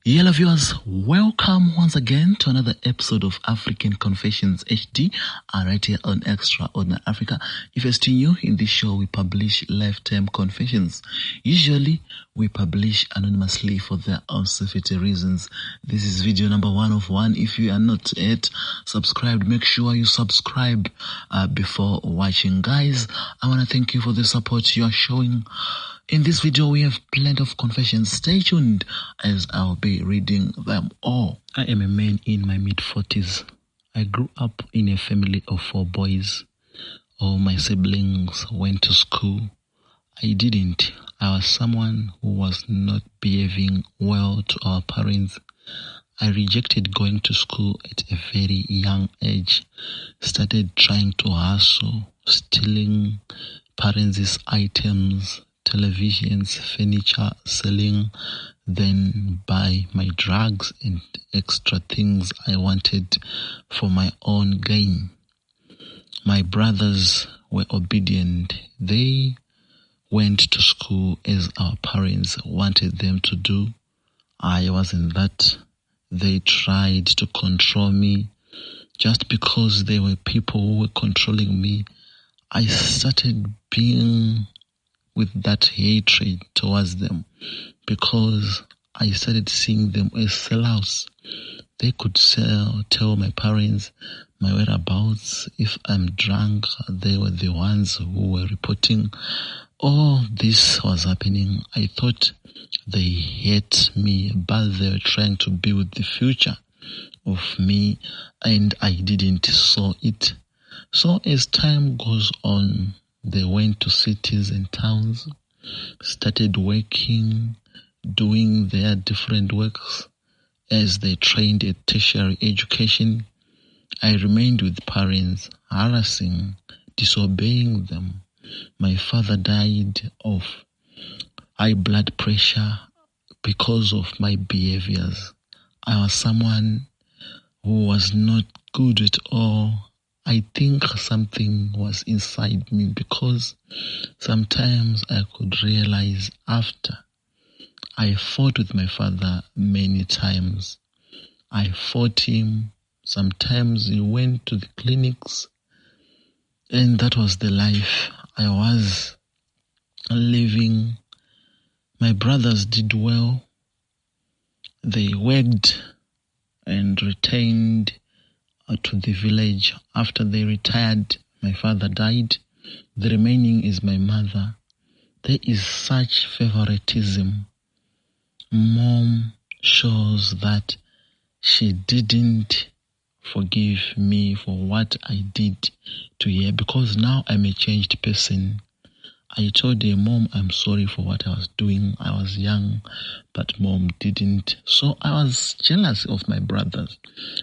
Hello viewers, welcome once again to another episode of African Confessions HD, right here on Extraordinary Africa. If you're still new in this show, we publish lifetime confessions. Usually, we publish anonymously for their own safety reasons. This is video number 1 of 1. If you are not yet subscribed, make sure you subscribe before watching. Guys, I want to thank you for the support you are showing. In this video, we have plenty of confessions. Stay tuned as I'll be reading them all. I am a man in my mid-40s. I grew up in a family of 4 boys. All my siblings went to school. I didn't. I was someone who was not behaving well to our parents. I rejected going to school at a very young age. Started trying to hustle, stealing parents' items, televisions, furniture, selling, then buy my drugs and extra things I wanted for my own gain. My brothers were obedient. They went to school as our parents wanted them to do. I wasn't that. They tried to control me. Just because they were people who were controlling me, I started being with that hatred towards them because I started seeing them as sellouts. They could tell my parents my whereabouts. If I'm drunk, they were the ones who were reporting. All this was happening. I thought they hate me, but they were trying to build the future of me, and I didn't saw it. So as time goes on, they went to cities and towns, started working, doing their different works. As they trained at tertiary education, I remained with parents, harassing, disobeying them. My father died of high blood pressure because of my behaviors. I was someone who was not good at all. I think something was inside me because sometimes I could realize after. I fought with my father many times. I fought him. Sometimes he went to the clinics, and that was the life I was living. My brothers did well. They worked and returned to the village. After they retired, my father died. The remaining is my mother. There is such favoritism. Mom shows that she didn't forgive me for what I did to her because now I'm a changed person. I told her, Mom, I'm sorry for what I was doing. I was young, but Mom didn't. So I was jealous of my brothers.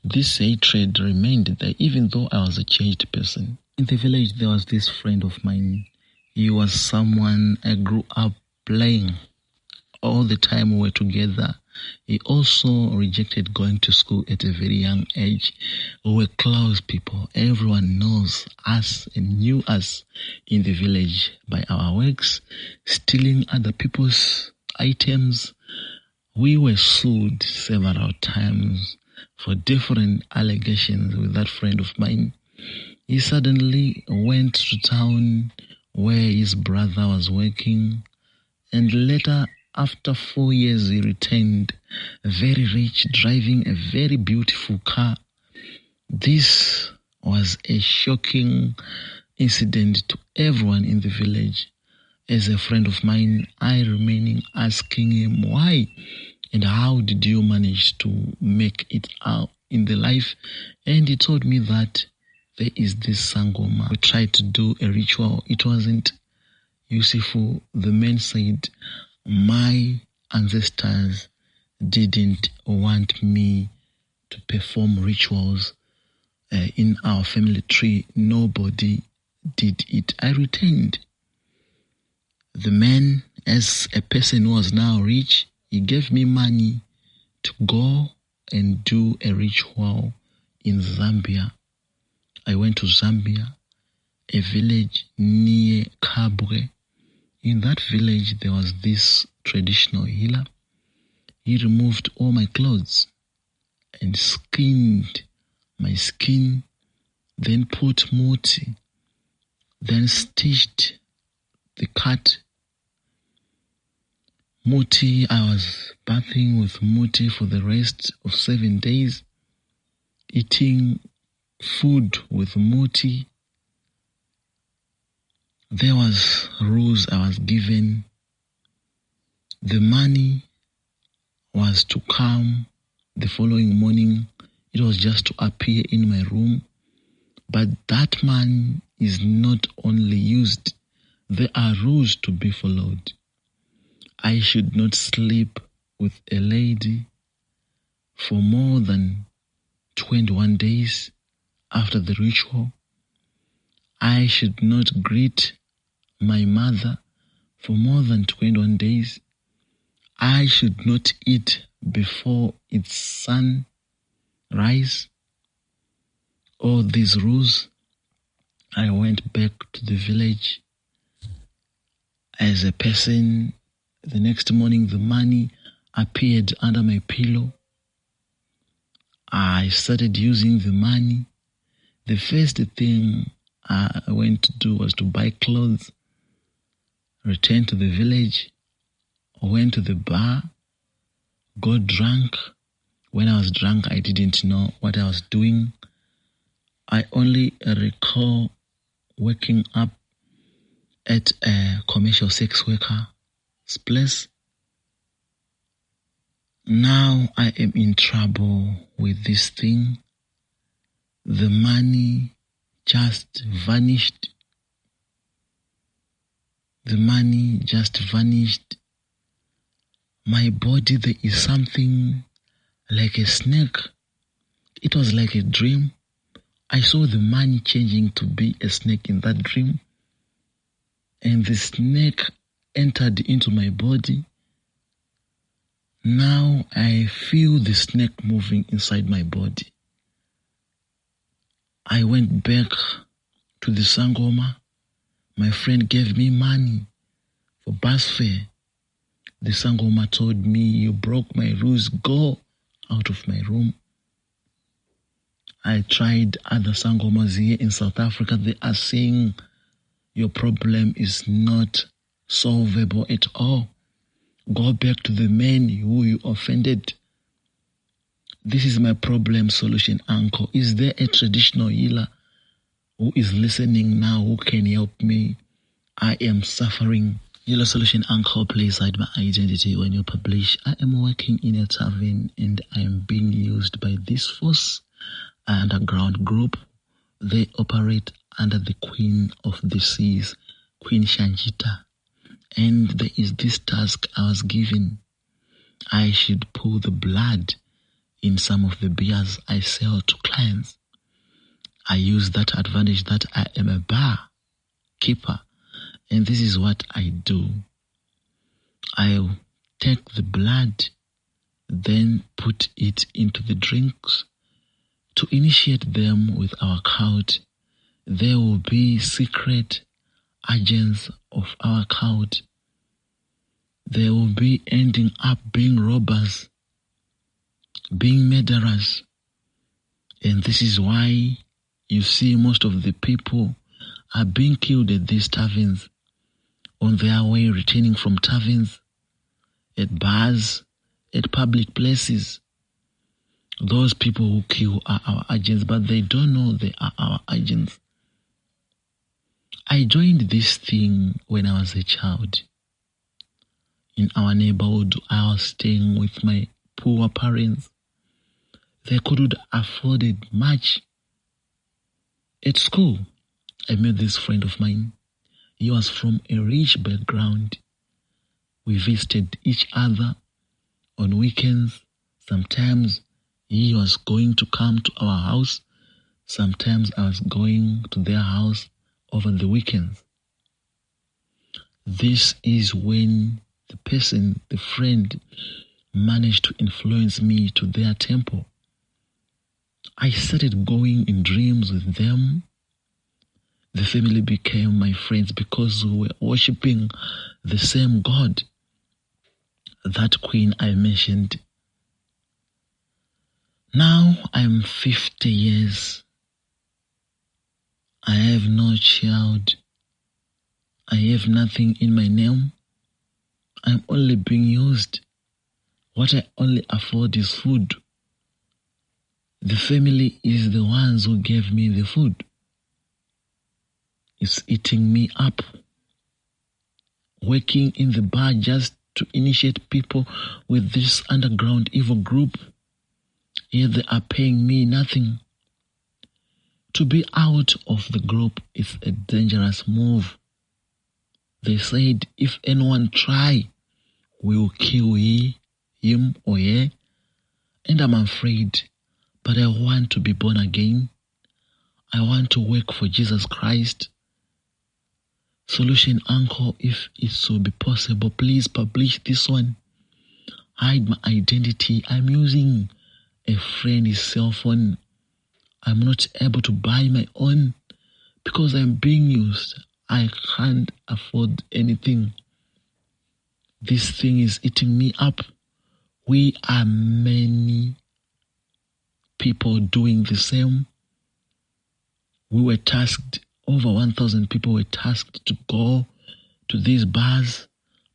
This hatred remained there even though I was a changed person. In the village, there was this friend of mine. He was someone I grew up playing. All the time we were together. He also rejected going to school at a very young age. We were close people. Everyone knows us and knew us in the village by our works, stealing other people's items. We were sued several times for different allegations with that friend of mine. He suddenly went to town where his brother was working, and later, after 4 years, he returned, very rich, driving a very beautiful car. This was a shocking incident to everyone in the village. As a friend of mine, I remaining asking him why and how did you manage to make it out in the life? And he told me that there is this sangoma. We tried to do a ritual. It wasn't useful. The man said, my ancestors didn't want me to perform rituals in our family tree. Nobody did it. I returned. The man, as a person who was now rich, he gave me money to go and do a ritual in Zambia. I went to Zambia, a village near Kabwe. In that village, there was this traditional healer. He removed all my clothes and skinned my skin, then put muti, then stitched the cut. Muti, I was bathing with muti for the rest of 7 days, eating food with muti. There was rules I was given. The money was to come the following morning. It was just to appear in my room. But that man is not only used. There are rules to be followed. I should not sleep with a lady for more than 21 days after the ritual. I should not greet my mother for more than 21 days. I should not eat before its sunrise. All these rules, I went back to the village as a person. The next morning, the money appeared under my pillow. I started using the money. The first thing I went to do was to buy clothes, return to the village, went to the bar, got drunk. When I was drunk, I didn't know what I was doing. I only recall waking up at a commercial sex worker's place. Now I am in trouble with this thing. The money just vanished. The money just vanished. My body, there is something like a snake. It was like a dream. I saw the money changing to be a snake in that dream. And the snake entered into my body. Now I feel the snake moving inside my body. I went back to the Sangoma. My friend gave me money for bus fare. The Sangoma told me, "You broke my rules, go out of my room." I tried other Sangomas here in South Africa. They are saying, "Your problem is not solvable at all. Go back to the man who you offended." This is my problem solution, uncle. Is there a traditional healer who is listening now who can help me? I am suffering. Healer solution, uncle, please hide my identity when you publish. I am working in a tavern and I am being used by this force underground group. They operate under the Queen of the Seas, Queen Shanjita. And there is this task I was given. I should pour the blood in some of the beers I sell to clients. I use that advantage that I am a bar keeper. And this is what I do. I take the blood, then put it into the drinks to initiate them with our cult. There will be secret agents of our cult. They will be ending up being robbers, being murderers. And this is why you see most of the people are being killed at these taverns, on their way returning from taverns, at bars, at public places. Those people who kill are our agents, but they don't know they are our agents. I joined this thing when I was a child. In our neighborhood, I was staying with my poor parents. They couldn't afford it much. At school, I met this friend of mine. He was from a rich background. We visited each other on weekends. Sometimes he was going to come to our house. Sometimes I was going to their house over the weekends. This is when the person, the friend, managed to influence me to their temple. I started going in dreams with them. The family became my friends because we were worshipping the same God. that queen I mentioned. Now I'm 50 years. I have no child. I have nothing in my name. I'm only being used. What I only afford is food. The family is the ones who gave me the food. It's eating me up. Working in the bar just to initiate people with this underground evil group. Yet they are paying me nothing. To be out of the group is a dangerous move. They said if anyone try, we'll kill him or her. And I'm afraid, but I want to be born again. I want to work for Jesus Christ. Solution Uncle, if it so be possible, please publish this one. Hide my identity. I'm using a friend's cell phone. I'm not able to buy my own because I'm being used. I can't afford anything. This thing is eating me up. We are many people doing the same. We were tasked, over 1,000 people were tasked to go to these bars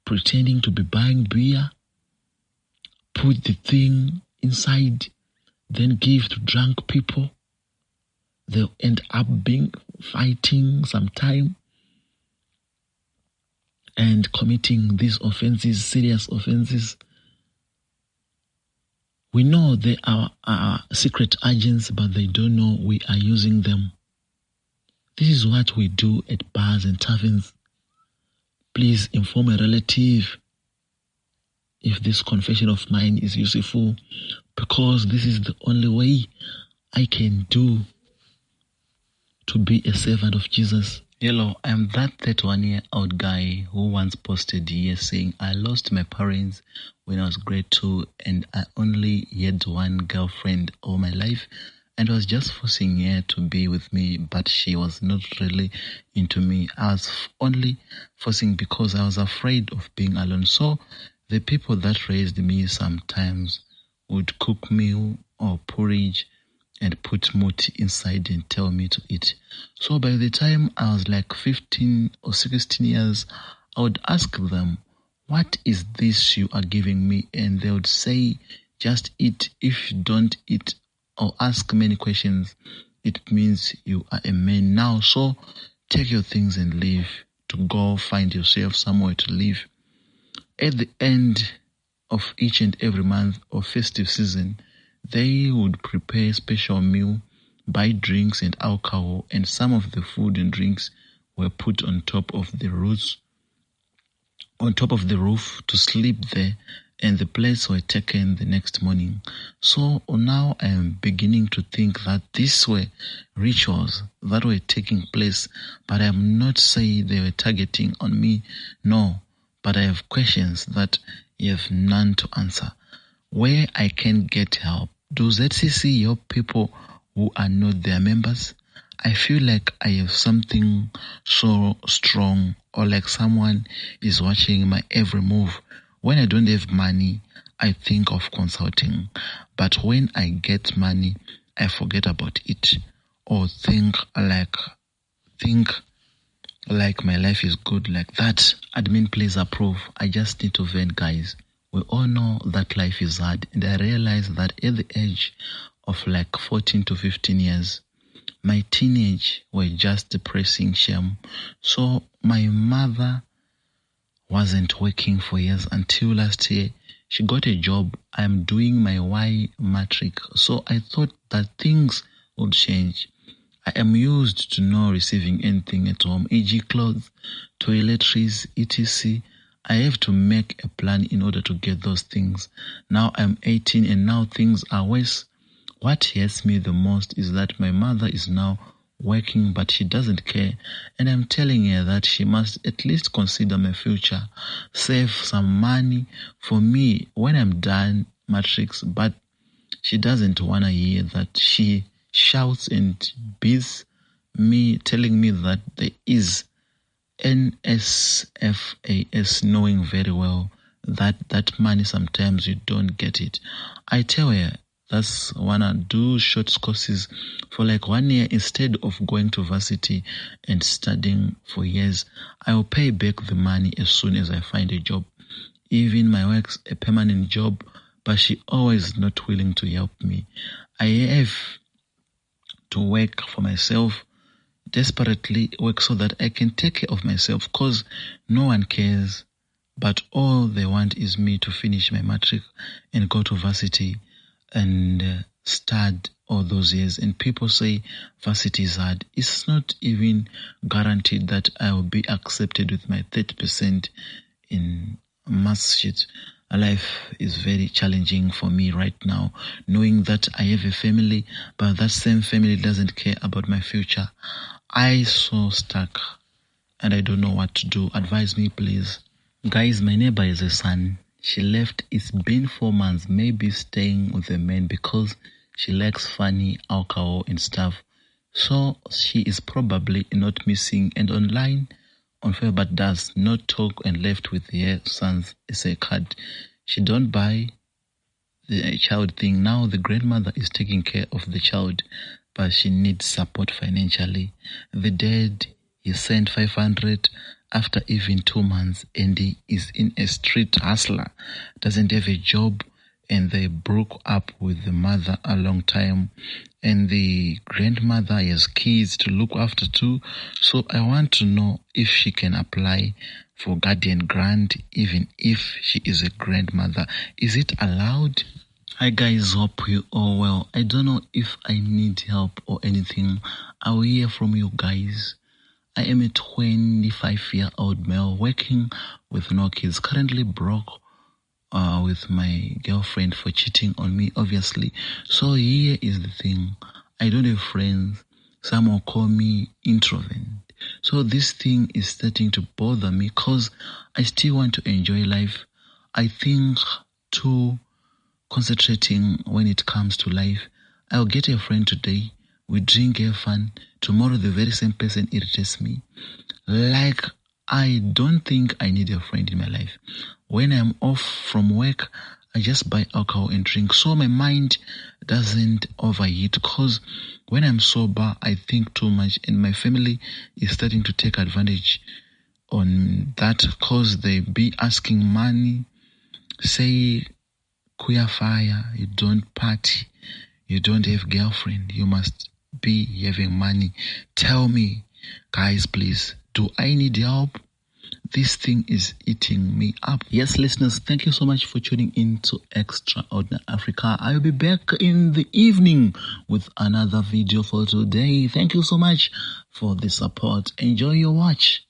pretending to be buying beer, put the thing inside, then give to drunk people. They'll end up being fighting sometime and committing these offenses, serious offenses. We know they are secret agents, but they don't know we are using them. This is what we do at bars and taverns. Please inform a relative if this confession of mine is useful, because this is the only way I can do to be a servant of Jesus. Hello, I'm that 31-year-old guy who once posted here saying I lost my parents when I was grade 2 and I only had one girlfriend all my life and was just forcing her to be with me, but she was not really into me. I was only forcing because I was afraid of being alone. So the people that raised me sometimes would cook meal or porridge and put muti inside and tell me to eat. So by the time I was like 15 or 16 years, I would ask them, what is this you are giving me? And they would say, just eat. If you don't eat or ask many questions, it means you are a man now. So take your things and leave to go find yourself somewhere to live. At the end of each and every month or festive season, they would prepare special meal, buy drinks and alcohol, and some of the food and drinks were put on top of the roof to sleep there, and the plates were taken the next morning. So now I am beginning to think that these were rituals that were taking place, but I am not saying they were targeting on me, no, but I have questions that you have none to answer. Where I can get help. Do ZCC help people who are not their members? I feel like I have something so strong, or like someone is watching my every move. When I don't have money, I think of consulting. But when I get money, I forget about it. Or think like my life is good like that. Admin, please approve. I just need to vent, guys. We all know that life is hard, and I realized that at the age of like 14 to 15 years, my teenage were just depressing shame. So my mother wasn't working for years until last year. She got a job. I'm doing my Y matric. So I thought that things would change. I am used to not receiving anything at home, e.g. clothes, toiletries, etc. I have to make a plan in order to get those things. Now I'm 18 and now things are worse. What hurts me the most is that my mother is now working, but she doesn't care. And I'm telling her that she must at least consider my future, save some money for me when I'm done matrix, but she doesn't want to hear that. She shouts and beats me, telling me that there is NSFAS, knowing very well that money sometimes you don't get it. I tell her that's wanna do short courses for like 1 year instead of going to varsity and studying for years. I will pay back the money as soon as I find a job. Even my work's a permanent job, but she always not willing to help me. I have to work for myself, desperately work so that I can take care of myself, cause no one cares. But all they want is me to finish my matric and go to varsity and start all those years. And people say varsity is hard. It's not even guaranteed that I will be accepted with my 30% in maths sheet. Life is very challenging for me right now, knowing that I have a family, but that same family doesn't care about my future. I so stuck and I don't know what to do. Advise me, please. Guys, my neighbor is a son. She left. It's been 4 months, maybe staying with a man because she likes funny alcohol and stuff. So she is probably not missing and online on Facebook, but does not talk and left with her son's essay card. She don't buy the child thing. Now the grandmother is taking care of the child, but she needs support financially. The dad, he sent 500 after even 2 months, and he is in a street hustler, doesn't have a job, and they broke up with the mother a long time, and the grandmother has kids to look after too. So I want to know if she can apply for guardian grant even if she is a grandmother. Is it allowed? Hi guys, hope you all well. I don't know if I need help or anything. I will hear from you guys. I am a 25-year-old male working with no kids, currently broke with my girlfriend for cheating on me, obviously. So here is the thing. I don't have friends. Some will call me introvert. So this thing is starting to bother me because I still want to enjoy life. I think too concentrating when it comes to life. I'll get a friend today. We drink, have fun. Tomorrow the very same person irritates me. Like, I don't think I need a friend in my life. When I'm off from work, I just buy alcohol and drink. So my mind doesn't overheat, because when I'm sober, I think too much, and my family is starting to take advantage on that, because they be asking money, say, queer fire, you don't party, you don't have girlfriend, you must be having money. Tell me, guys, please, do I need help? This thing is eating me up. Yes, listeners, thank you so much for tuning in to Extraordinary Africa. I will be back in the evening with another video for today. Thank you so much for the support. Enjoy your watch.